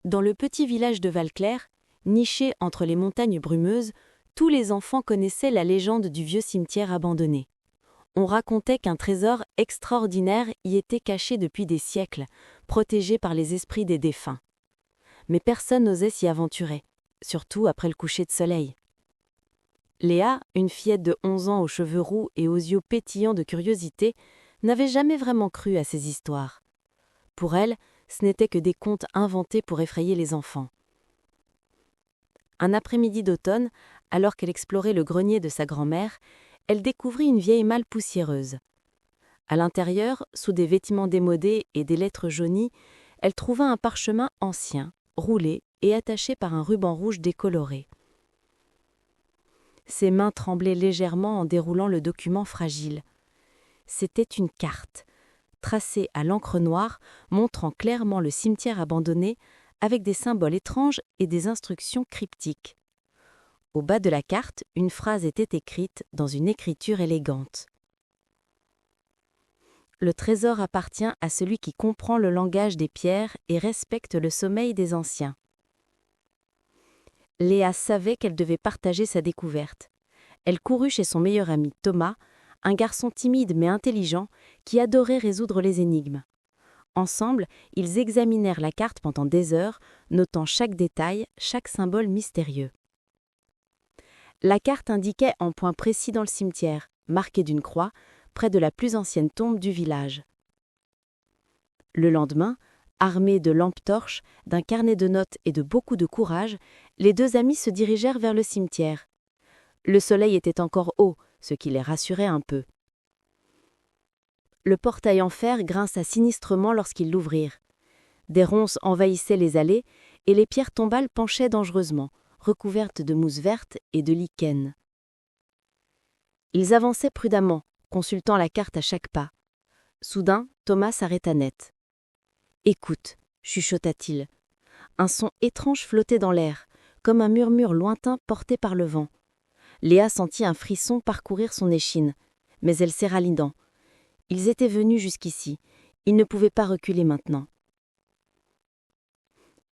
Dans le petit village de Valclair, niché entre les montagnes brumeuses, tous les enfants connaissaient la légende du vieux cimetière abandonné. On racontait qu'un trésor extraordinaire y était caché depuis des siècles, protégé par les esprits des défunts. Mais personne n'osait s'y aventurer, surtout après le coucher de soleil. Léa, une fillette de 11 ans aux cheveux roux et aux yeux pétillants de curiosité, n'avait jamais vraiment cru à ces histoires. Pour elle, ce n'étaient que des contes inventés pour effrayer les enfants. Un après-midi d'automne, alors qu'elle explorait le grenier de sa grand-mère, elle découvrit une vieille malle poussiéreuse. À l'intérieur, sous des vêtements démodés et des lettres jaunies, elle trouva un parchemin ancien, roulé et attaché par un ruban rouge décoloré. Ses mains tremblaient légèrement en déroulant le document fragile. C'était une carte, tracée à l'encre noire, montrant clairement le cimetière abandonné, avec des symboles étranges et des instructions cryptiques. Au bas de la carte, une phrase était écrite dans une écriture élégante. Le trésor appartient à celui qui comprend le langage des pierres et respecte le sommeil des anciens. Léa savait qu'elle devait partager sa découverte. Elle courut chez son meilleur ami Thomas, un garçon timide mais intelligent qui adorait résoudre les énigmes. Ensemble, ils examinèrent la carte pendant des heures, notant chaque détail, chaque symbole mystérieux. La carte indiquait en point précis dans le cimetière, marqué d'une croix, près de la plus ancienne tombe du village. Le lendemain, armés de lampes torches, d'un carnet de notes et de beaucoup de courage, les deux amis se dirigèrent vers le cimetière. Le soleil était encore haut, ce qui les rassurait un peu. Le portail en fer grinça sinistrement lorsqu'ils l'ouvrirent. Des ronces envahissaient les allées et les pierres tombales penchaient dangereusement, recouvertes de mousse verte et de lichen. Ils avançaient prudemment, consultant la carte à chaque pas. Soudain, Thomas s'arrêta net. « Écoute » chuchota-t-il. Un son étrange flottait dans l'air, comme un murmure lointain porté par le vent. Léa sentit un frisson parcourir son échine, mais elle serra les dents. Ils étaient venus jusqu'ici. Ils ne pouvaient pas reculer maintenant.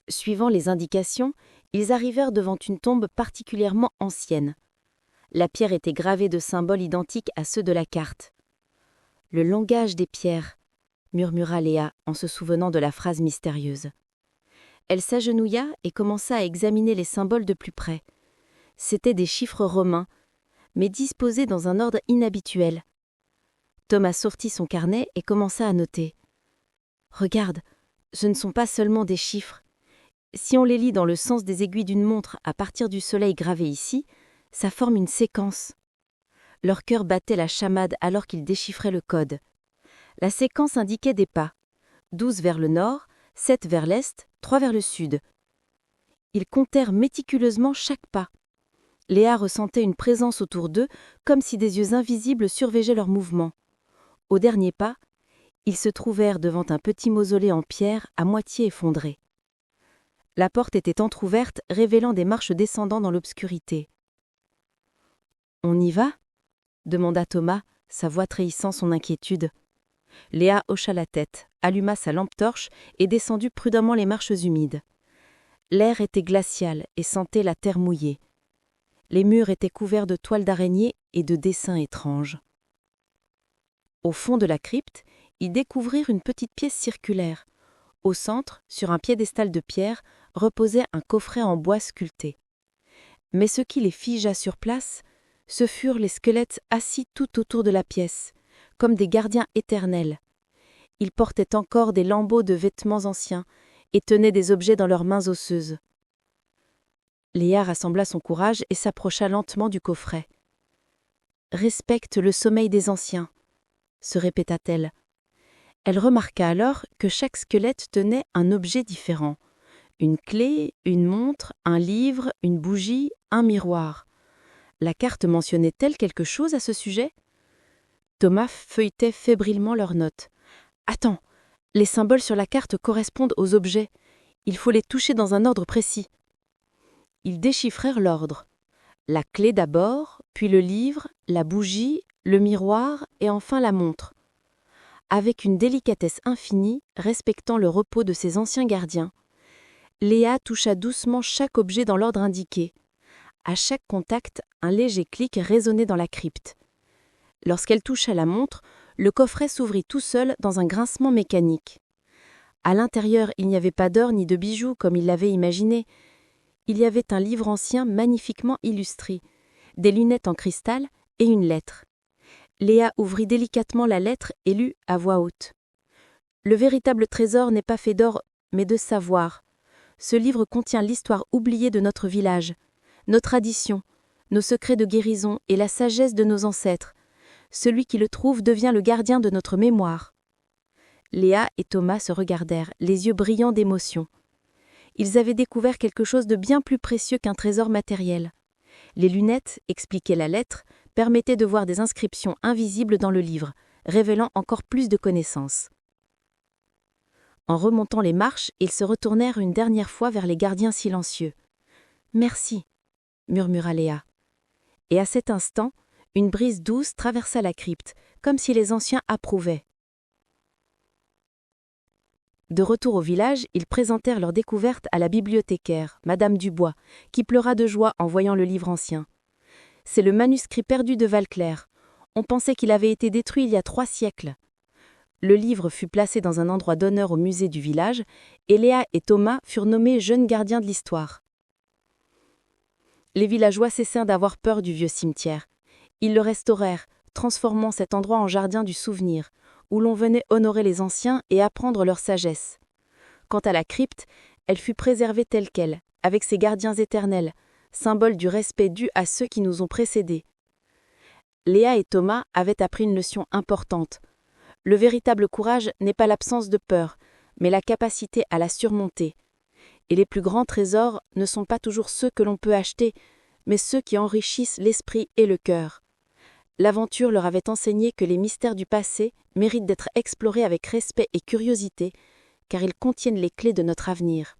Suivant les indications, ils arrivèrent devant une tombe particulièrement ancienne. La pierre était gravée de symboles identiques à ceux de la carte. « Le langage des pierres », murmura Léa en se souvenant de la phrase mystérieuse. Elle s'agenouilla et commença à examiner les symboles de plus près. C'étaient des chiffres romains, mais disposés dans un ordre inhabituel. Thomas sortit son carnet et commença à noter. « Regarde, ce ne sont pas seulement des chiffres. Si on les lit dans le sens des aiguilles d'une montre à partir du soleil gravé ici, ça forme une séquence. » Leur cœur battait la chamade alors qu'ils déchiffraient le code. La séquence indiquait des pas. 12 vers le nord, 7 vers l'est, 3 vers le sud. Ils comptèrent méticuleusement chaque pas. Léa ressentait une présence autour d'eux, comme si des yeux invisibles surveillaient leurs mouvements. Au dernier pas, ils se trouvèrent devant un petit mausolée en pierre à moitié effondré. La porte était entr'ouverte, révélant des marches descendant dans l'obscurité. « On y va ?» demanda Thomas, sa voix trahissant son inquiétude. Léa hocha la tête, alluma sa lampe torche et descendit prudemment les marches humides. L'air était glacial et sentait la terre mouillée. Les murs étaient couverts de toiles d'araignées et de dessins étranges. Au fond de la crypte, ils découvrirent une petite pièce circulaire. Au centre, sur un piédestal de pierre, reposait un coffret en bois sculpté. Mais ce qui les figea sur place, ce furent les squelettes assis tout autour de la pièce, comme des gardiens éternels. Ils portaient encore des lambeaux de vêtements anciens et tenaient des objets dans leurs mains osseuses. Léa rassembla son courage et s'approcha lentement du coffret. « Respecte le sommeil des anciens », se répéta-t-elle. Elle remarqua alors que chaque squelette tenait un objet différent. Une clé, une montre, un livre, une bougie, un miroir. La carte mentionnait-elle quelque chose à ce sujet ? Thomas feuilletait fébrilement leurs notes. « Attends, les symboles sur la carte correspondent aux objets. Il faut les toucher dans un ordre précis. » Ils déchiffrèrent l'ordre. La clé d'abord, puis le livre, la bougie, le miroir et enfin la montre. Avec une délicatesse infinie, respectant le repos de ses anciens gardiens, Léa toucha doucement chaque objet dans l'ordre indiqué. À chaque contact, un léger clic résonnait dans la crypte. Lorsqu'elle toucha la montre, le coffret s'ouvrit tout seul dans un grincement mécanique. À l'intérieur, il n'y avait pas d'or ni de bijoux comme il l'avait imaginé. Il y avait un livre ancien magnifiquement illustré, des lunettes en cristal et une lettre. Léa ouvrit délicatement la lettre et lut à voix haute. « Le véritable trésor n'est pas fait d'or, mais de savoir. Ce livre contient l'histoire oubliée de notre village, nos traditions, nos secrets de guérison et la sagesse de nos ancêtres. Celui qui le trouve devient le gardien de notre mémoire. » Léa et Thomas se regardèrent, les yeux brillants d'émotion. Ils avaient découvert quelque chose de bien plus précieux qu'un trésor matériel. Les lunettes, expliquait la lettre, permettaient de voir des inscriptions invisibles dans le livre, révélant encore plus de connaissances. En remontant les marches, ils se retournèrent une dernière fois vers les gardiens silencieux. « Merci » murmura Léa. Et à cet instant, une brise douce traversa la crypte, comme si les anciens approuvaient. De retour au village, ils présentèrent leur découverte à la bibliothécaire, Madame Dubois, qui pleura de joie en voyant le livre ancien. « C'est le manuscrit perdu de Valclair. On pensait qu'il avait été détruit il y a 3 siècles. » Le livre fut placé dans un endroit d'honneur au musée du village, et Léa et Thomas furent nommés jeunes gardiens de l'histoire. Les villageois cessèrent d'avoir peur du vieux cimetière. Ils le restaurèrent, transformant cet endroit en jardin du souvenir, où l'on venait honorer les anciens et apprendre leur sagesse. Quant à la crypte, elle fut préservée telle qu'elle, avec ses gardiens éternels, symbole du respect dû à ceux qui nous ont précédés. Léa et Thomas avaient appris une leçon importante. Le véritable courage n'est pas l'absence de peur, mais la capacité à la surmonter. Et les plus grands trésors ne sont pas toujours ceux que l'on peut acheter, mais ceux qui enrichissent l'esprit et le cœur. L'aventure leur avait enseigné que les mystères du passé méritent d'être explorés avec respect et curiosité, car ils contiennent les clés de notre avenir.